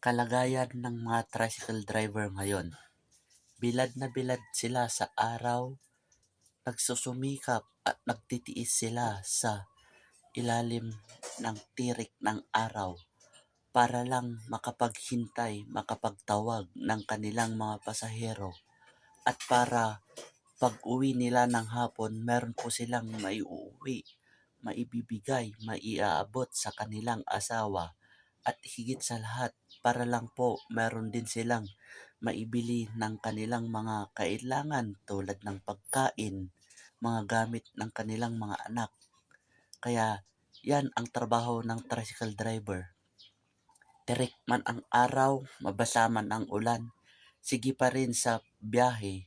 Kalagayan ng mga tricycle driver ngayon. Bilad na bilad sila sa araw, nagsusumikap at nagtitiis sila sa ilalim ng tirik ng araw para lang makapaghintay, makapagtawag ng kanilang mga pasahero at para pag-uwi nila ng hapon, meron po silang maiuwi, maibibigay, maiaabot sa kanilang asawa at higit sa lahat para lang po meron din silang maibili ng kanilang mga kailangan tulad ng pagkain, mga gamit ng kanilang mga anak. Kaya yan ang trabaho ng tricycle driver. Tirik man ang araw, mabasa man ang ulan, sige pa rin sa biyahe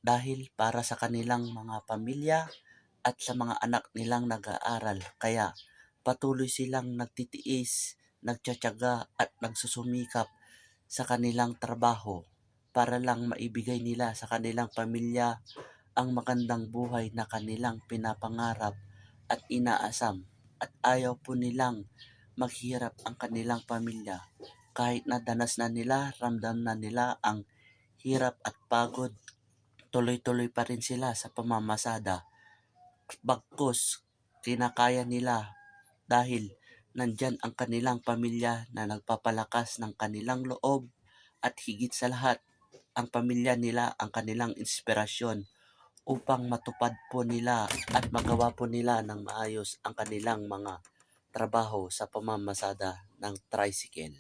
dahil para sa kanilang mga pamilya at sa mga anak nilang nag-aaral. Kaya patuloy silang nagtitiis, nagtsatsaga at nagsusumikap sa kanilang trabaho para lang maibigay nila sa kanilang pamilya ang magandang buhay na kanilang pinapangarap at inaasam. At ayaw po nilang maghirap ang kanilang pamilya. Kahit na danas na nila, ramdam na nila ang hirap at pagod, tuloy-tuloy pa rin sila sa pamamasada. Bagkus, kinakaya nila dahil nandyan ang kanilang pamilya na nagpapalakas ng kanilang loob at higit sa lahat, ang pamilya nila ang kanilang inspirasyon upang matupad po nila at magawa po nila ng maayos ang kanilang mga trabaho sa pamamasada ng tricycle.